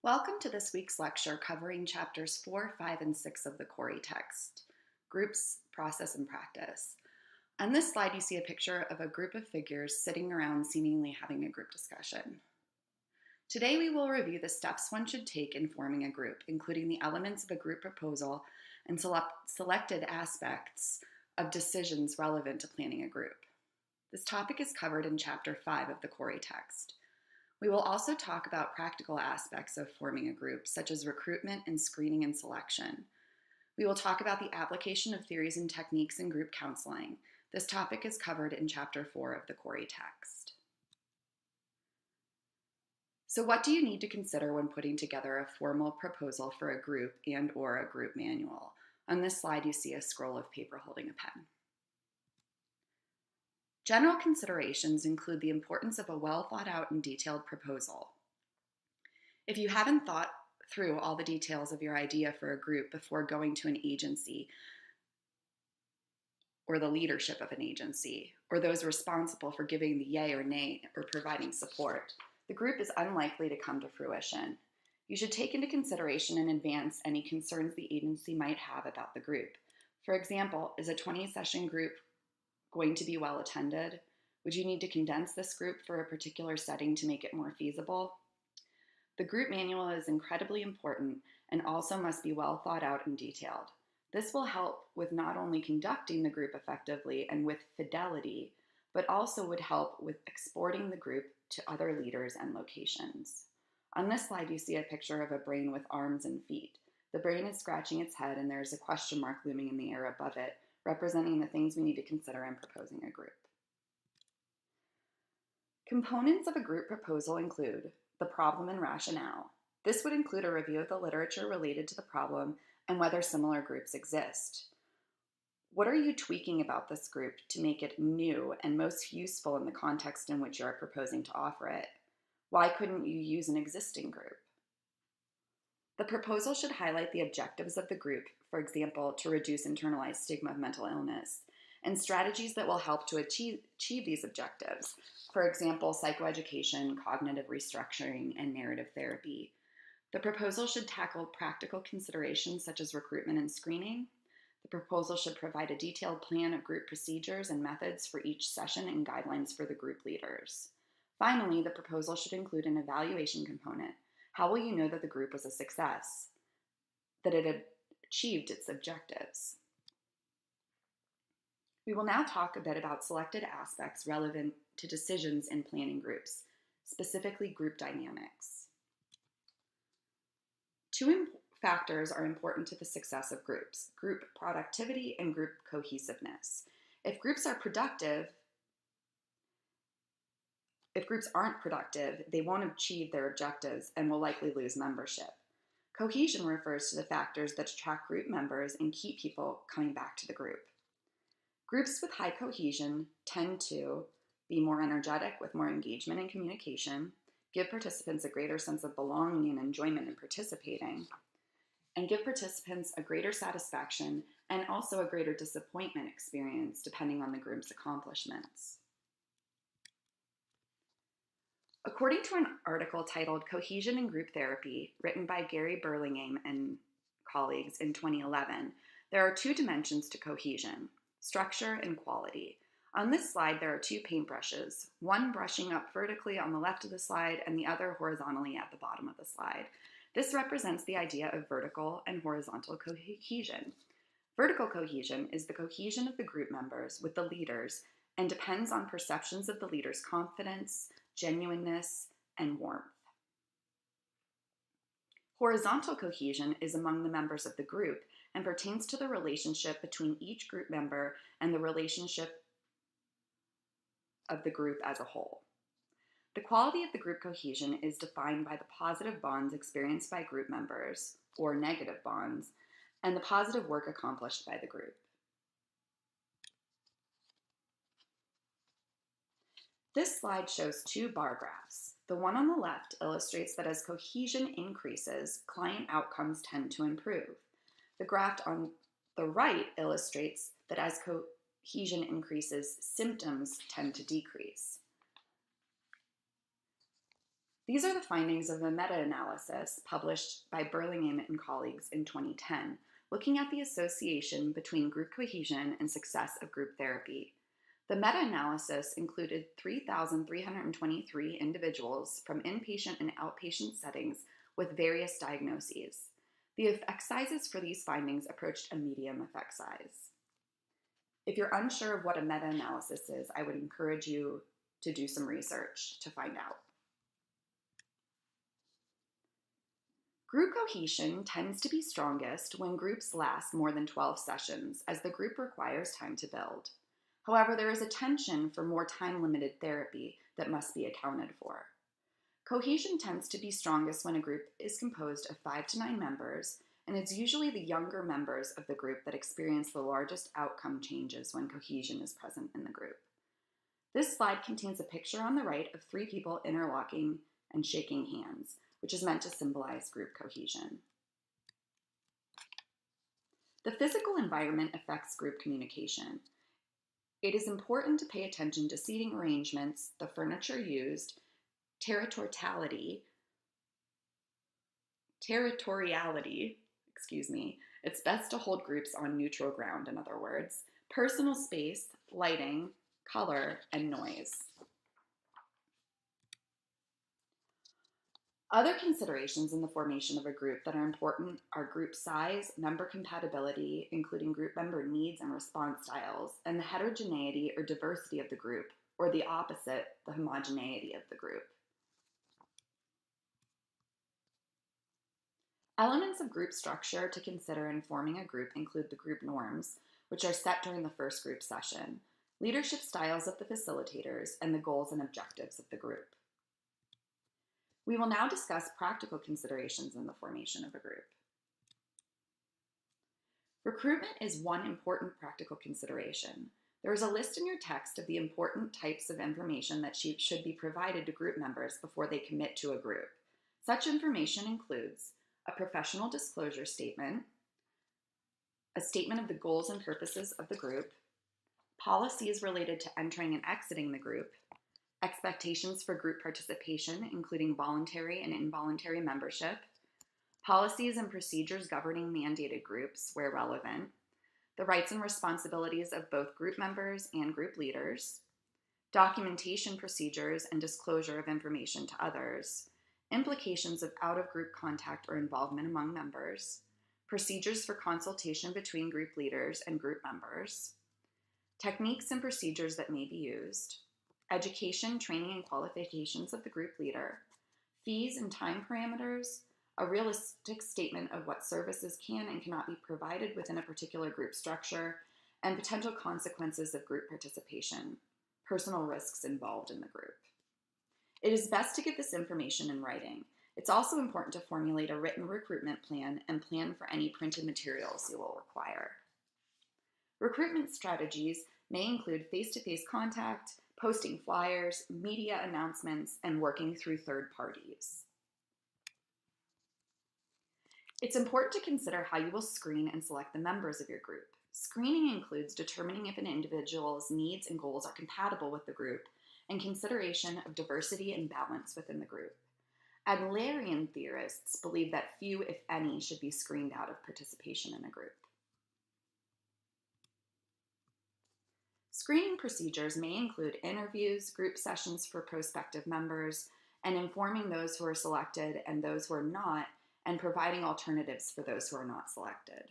Welcome to this week's lecture covering chapters 4, 5, and 6 of the Corey text, Groups, Process, and Practice. On this slide, you see a picture of a group of figures sitting around seemingly having a group discussion. Today, we will review the steps one should take in forming a group, including the elements of a group proposal and selected aspects of decisions relevant to planning a group. This topic is covered in chapter 5 of the Corey text. We will also talk about practical aspects of forming a group, such as recruitment and screening and selection. We will talk about the application of theories and techniques in group counseling. This topic is covered in chapter 4 of the Corey text. So what do you need to consider when putting together a formal proposal for a group and/or a group manual? On this slide, you see a scroll of paper holding a pen. General considerations include the importance of a well thought out and detailed proposal. If you haven't thought through all the details of your idea for a group before going to an agency or the leadership of an agency or those responsible for giving the yay or nay or providing support, the group is unlikely to come to fruition. You should take into consideration in advance any concerns the agency might have about the group. For example, is a 20-session group going to be well attended? Would you need to condense this group for a particular setting to make it more feasible? The group manual is incredibly important and also must be well thought out and detailed. This will help with not only conducting the group effectively and with fidelity, but also would help with exporting the group to other leaders and locations. On this slide, you see a picture of a brain with arms and feet. The brain is scratching its head and there's a question mark looming in the air above it, representing the things we need to consider in proposing a group. Components of a group proposal include the problem and rationale. This would include a review of the literature related to the problem and whether similar groups exist. What are you tweaking about this group to make it new and most useful in the context in which you are proposing to offer it? Why couldn't you use an existing group? The proposal should highlight the objectives of the group, for example, to reduce internalized stigma of mental illness, and strategies that will help to achieve these objectives, for example, psychoeducation, cognitive restructuring, and narrative therapy. The proposal should tackle practical considerations such as recruitment and screening. The proposal should provide a detailed plan of group procedures and methods for each session and guidelines for the group leaders. Finally, the proposal should include an evaluation component. How will you know that the group was a success, that it had achieved its objectives? We will now talk a bit about selected aspects relevant to decisions in planning groups, specifically group dynamics. Two factors are important to the success of groups: group productivity and group cohesiveness. If groups aren't productive, they won't achieve their objectives and will likely lose membership. Cohesion refers to the factors that attract group members and keep people coming back to the group. Groups with high cohesion tend to be more energetic with more engagement and communication, give participants a greater sense of belonging and enjoyment in participating, and give participants a greater satisfaction and also a greater disappointment experience depending on the group's accomplishments. According to an article titled Cohesion in Group Therapy, written by Gary Burlingame and colleagues in 2011, there are two dimensions to cohesion: structure and quality. On this slide, there are two paintbrushes, one brushing up vertically on the left of the slide and the other horizontally at the bottom of the slide. This represents the idea of vertical and horizontal cohesion. Vertical cohesion is the cohesion of the group members with the leaders and depends on perceptions of the leader's confidence, genuineness, and warmth. Horizontal cohesion is among the members of the group and pertains to the relationship between each group member and the relationship of the group as a whole. The quality of the group cohesion is defined by the positive bonds experienced by group members, or negative bonds, and the positive work accomplished by the group. This slide shows two bar graphs. The one on the left illustrates that as cohesion increases, client outcomes tend to improve. The graph on the right illustrates that as cohesion increases, symptoms tend to decrease. These are the findings of a meta-analysis published by Burlingham and colleagues in 2010, looking at the association between group cohesion and success of group therapy. The meta-analysis included 3,323 individuals from inpatient and outpatient settings with various diagnoses. The effect sizes for these findings approached a medium effect size. If you're unsure of what a meta-analysis is, I would encourage you to do some research to find out. Group cohesion tends to be strongest when groups last more than 12 sessions, as the group requires time to build. However, there is a tension for more time-limited therapy that must be accounted for. Cohesion tends to be strongest when a group is composed of 5 to 9 members, and it's usually the younger members of the group that experience the largest outcome changes when cohesion is present in the group. This slide contains a picture on the right of 3 people interlocking and shaking hands, which is meant to symbolize group cohesion. The physical environment affects group communication. It is important to pay attention to seating arrangements, the furniture used, territoriality, it's best to hold groups on neutral ground, in other words, personal space, lighting, color, and noise. Other considerations in the formation of a group that are important are group size, member compatibility, including group member needs and response styles, and the heterogeneity or diversity of the group, or the opposite, the homogeneity of the group. Elements of group structure to consider in forming a group include the group norms, which are set during the first group session, leadership styles of the facilitators, and the goals and objectives of the group. We will now discuss practical considerations in the formation of a group. Recruitment is one important practical consideration. There is a list in your text of the important types of information that should be provided to group members before they commit to a group. Such information includes a professional disclosure statement, a statement of the goals and purposes of the group, policies related to entering and exiting the group, expectations for group participation, including voluntary and involuntary membership, policies and procedures governing mandated groups where relevant, the rights and responsibilities of both group members and group leaders, documentation procedures and disclosure of information to others, implications of out-of-group contact or involvement among members, procedures for consultation between group leaders and group members, techniques and procedures that may be used, education, training, and qualifications of the group leader, fees and time parameters, a realistic statement of what services can and cannot be provided within a particular group structure, and potential consequences of group participation, personal risks involved in the group. It is best to get this information in writing. It's also important to formulate a written recruitment plan and plan for any printed materials you will require. Recruitment strategies may include face-to-face contact, posting flyers, media announcements, and working through third parties. It's important to consider how you will screen and select the members of your group. Screening includes determining if an individual's needs and goals are compatible with the group, and consideration of diversity and balance within the group. Adlerian theorists believe that few, if any, should be screened out of participation in a group. Screening procedures may include interviews, group sessions for prospective members, and informing those who are selected and those who are not, and providing alternatives for those who are not selected.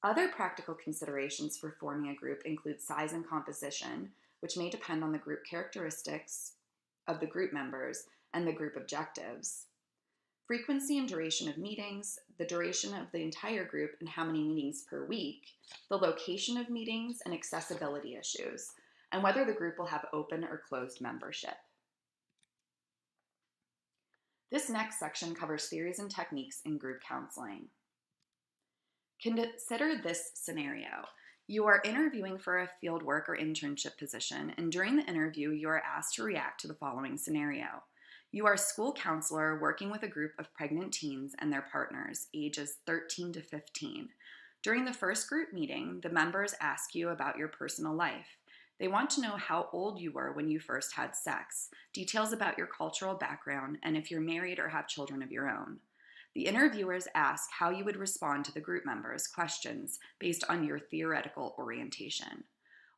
Other practical considerations for forming a group include size and composition, which may depend on the group characteristics of the group members and the group objectives, frequency and duration of meetings, the duration of the entire group and how many meetings per week, the location of meetings and accessibility issues, and whether the group will have open or closed membership. This next section covers theories and techniques in group counseling. Consider this scenario. You are interviewing for a fieldwork or internship position, and during the interview, you are asked to react to the following scenario. You are a school counselor working with a group of pregnant teens and their partners, ages 13 to 15. During the first group meeting, the members ask you about your personal life. They want to know how old you were when you first had sex, details about your cultural background, and if you're married or have children of your own. The interviewers ask how you would respond to the group members' questions based on your theoretical orientation.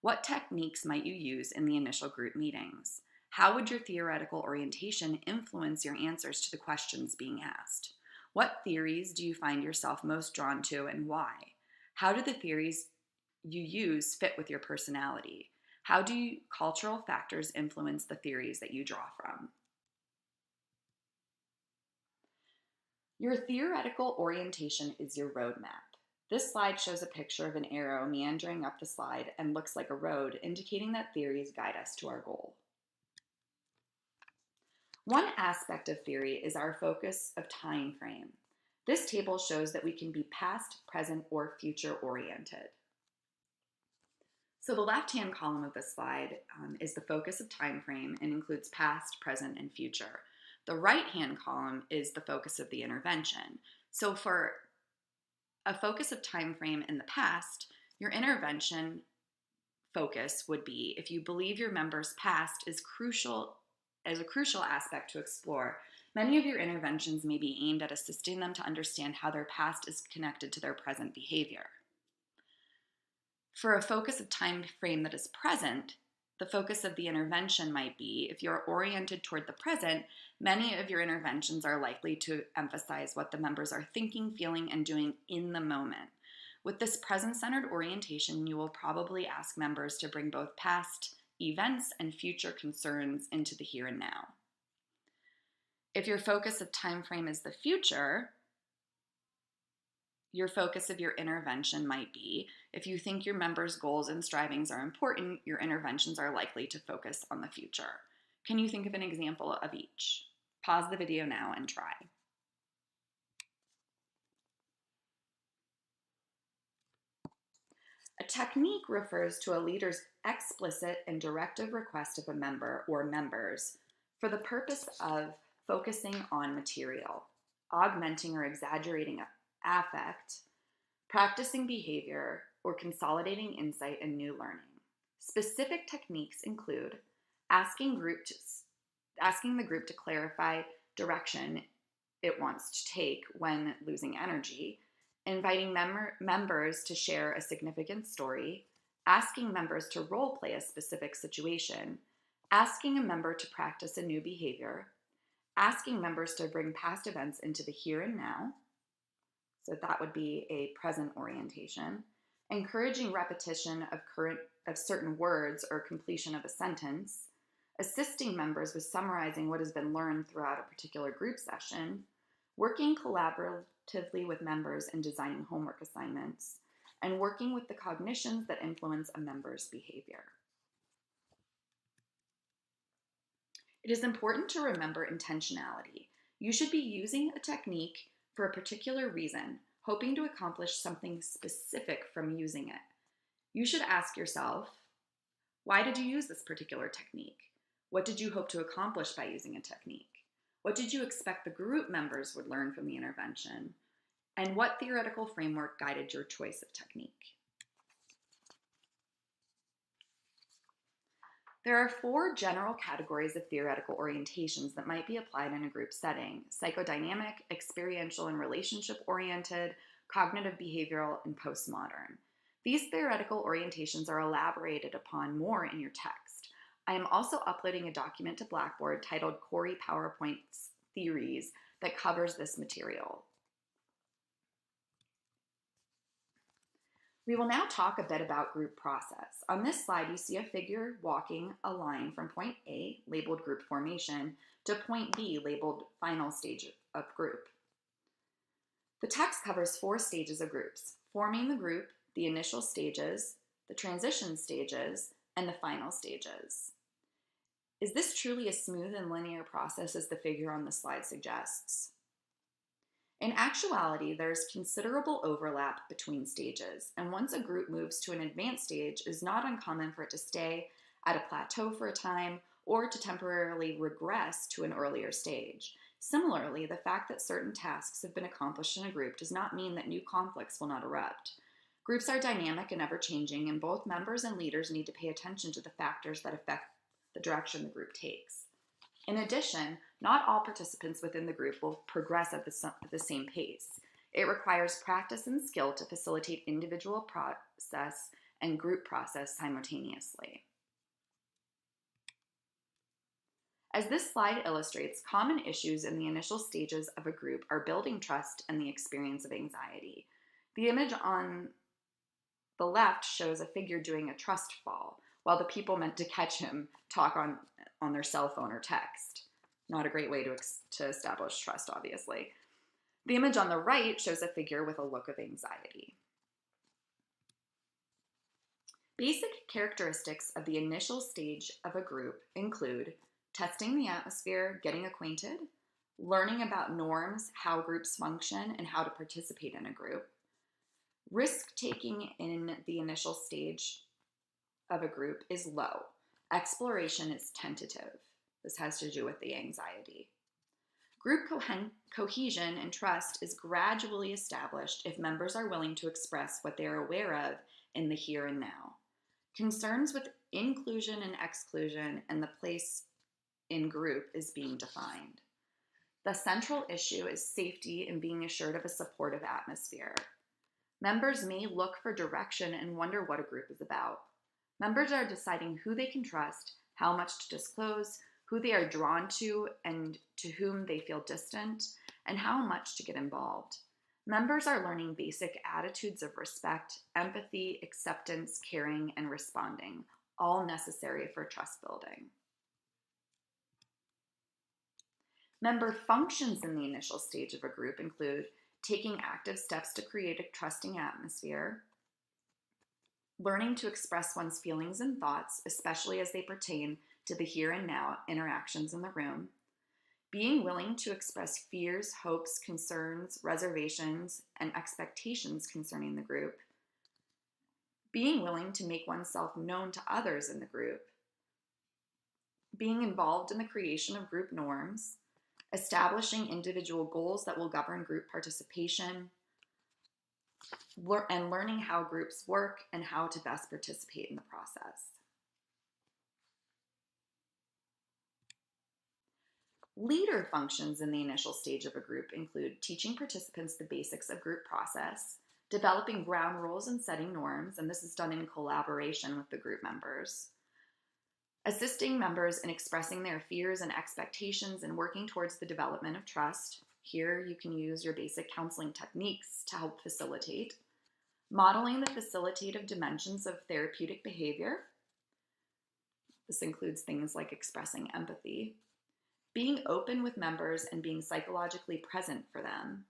What techniques might you use in the initial group meetings? How would your theoretical orientation influence your answers to the questions being asked? What theories do you find yourself most drawn to and why? How do the theories you use fit with your personality? How do cultural factors influence the theories that you draw from? Your theoretical orientation is your roadmap. This slide shows a picture of an arrow meandering up the slide and looks like a road, indicating that theories guide us to our goal. One aspect of theory is our focus of time frame. This table shows that we can be past, present, or future oriented. So the left-hand column of this slide is the focus of time frame and includes past, present, and future. The right-hand column is the focus of the intervention. So for a focus of time frame in the past, your intervention focus would be if you believe your member's past is a crucial aspect to explore. Many of your interventions may be aimed at assisting them to understand how their past is connected to their present behavior. For a focus of time frame that is present, the focus of the intervention might be, if you're oriented toward the present, many of your interventions are likely to emphasize what the members are thinking, feeling, and doing in the moment. With this present-centered orientation, you will probably ask members to bring both past events and future concerns into the here and now. If your focus of time frame is the future, your focus of your intervention might be, if you think your members' goals and strivings are important, your interventions are likely to focus on the future. Can you think of an example of each? Pause the video now and try. A technique refers to a leader's explicit and directive request of a member or members for the purpose of focusing on material, augmenting or exaggerating affect, practicing behavior, or consolidating insight and new learning. Specific techniques include asking the group to clarify direction it wants to take when losing energy, inviting members to share a significant story, asking members to role play a specific situation, asking a member to practice a new behavior, asking members to bring past events into the here and now, so that would be a present orientation, encouraging repetition of certain words or completion of a sentence, assisting members with summarizing what has been learned throughout a particular group session, working collaboratively with members in designing homework assignments, and working with the cognitions that influence a member's behavior. It is important to remember intentionality. You should be using a technique for a particular reason, hoping to accomplish something specific from using it. You should ask yourself, why did you use this particular technique? What did you hope to accomplish by using a technique? What did you expect the group members would learn from the intervention? And what theoretical framework guided your choice of technique? There are 4 general categories of theoretical orientations that might be applied in a group setting: psychodynamic, experiential and relationship-oriented, cognitive behavioral, and postmodern. These theoretical orientations are elaborated upon more in your text. I am also uploading a document to Blackboard titled Corey PowerPoint Theories that covers this material. We will now talk a bit about group process. On this slide, you see a figure walking a line from point A, labeled group formation, to point B, labeled final stage of group. The text covers 4 stages of groups: forming the group, the initial stages, the transition stages, and the final stages. Is this truly a smooth and linear process as the figure on the slide suggests? In actuality, there's considerable overlap between stages, and once a group moves to an advanced stage, it is not uncommon for it to stay at a plateau for a time or to temporarily regress to an earlier stage. Similarly, the fact that certain tasks have been accomplished in a group does not mean that new conflicts will not erupt. Groups are dynamic and ever-changing, and both members and leaders need to pay attention to the factors that affect the direction the group takes. In addition, not all participants within the group will progress at the same pace. It requires practice and skill to facilitate individual process and group process simultaneously. As this slide illustrates, common issues in the initial stages of a group are building trust and the experience of anxiety. The image on the left shows a figure doing a trust fall, while the people meant to catch him talk on their cell phone or text. Not a great way to establish trust, obviously. The image on the right shows a figure with a look of anxiety. Basic characteristics of the initial stage of a group include testing the atmosphere, getting acquainted, learning about norms, how groups function, and how to participate in a group. Risk-taking in the initial stage of a group is low. Exploration is tentative. This has to do with the anxiety. Group cohesion and trust is gradually established if members are willing to express what they are aware of in the here and now. Concerns with inclusion and exclusion and the place in group is being defined. The central issue is safety and being assured of a supportive atmosphere. Members may look for direction and wonder what a group is about. Members are deciding who they can trust, how much to disclose, who they are drawn to and to whom they feel distant, and how much to get involved. Members are learning basic attitudes of respect, empathy, acceptance, caring, and responding, all necessary for trust building. Member functions in the initial stage of a group include taking active steps to create a trusting atmosphere, learning to express one's feelings and thoughts, especially as they pertain to the here and now interactions in the room, being willing to express fears, hopes, concerns, reservations, and expectations concerning the group, being willing to make oneself known to others in the group, being involved in the creation of group norms, establishing individual goals that will govern group participation, and learning how groups work and how to best participate in the process. Leader functions in the initial stage of a group include teaching participants the basics of group process, developing ground rules and setting norms, and this is done in collaboration with the group members, assisting members in expressing their fears and expectations and working towards the development of trust. Here you can use your basic counseling techniques to help facilitate, modeling the facilitative dimensions of therapeutic behavior. This includes things like expressing empathy, being open with members and being psychologically present for them,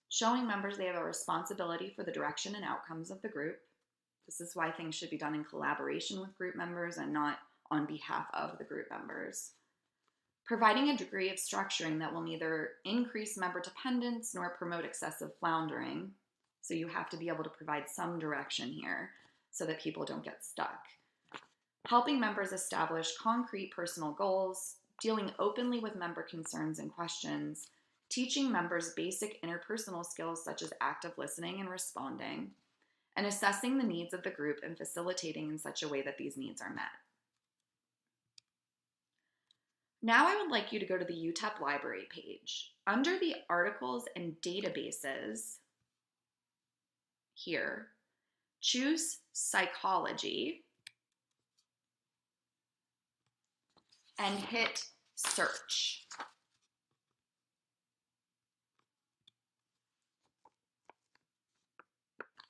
showing members they have a responsibility for the direction and outcomes of the group. This is why things should be done in collaboration with group members and not on behalf of the group members. Providing a degree of structuring that will neither increase member dependence nor promote excessive floundering. So you have to be able to provide some direction here so that people don't get stuck. Helping members establish concrete personal goals, dealing openly with member concerns and questions, teaching members basic interpersonal skills such as active listening and responding, and assessing the needs of the group and facilitating in such a way that these needs are met. Now I would like you to go to the UTEP library page. Under the articles and databases here, choose psychology and hit search.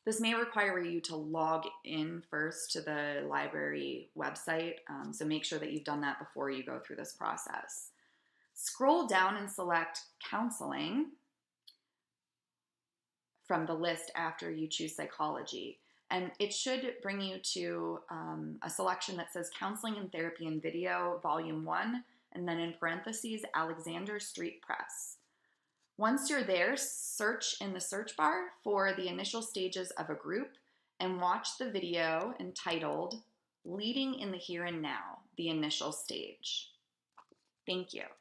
This may require you to log in first to the library website, so make sure that you've done that before you go through this process. Scroll down and select counseling from the list after you choose psychology. And it should bring you to a selection that says Counseling and Therapy and Video, Volume 1, and then in parentheses, Alexander Street Press. Once you're there, search in the search bar for the initial stages of a group and watch the video entitled Leading in the Here and Now, the Initial Stage. Thank you.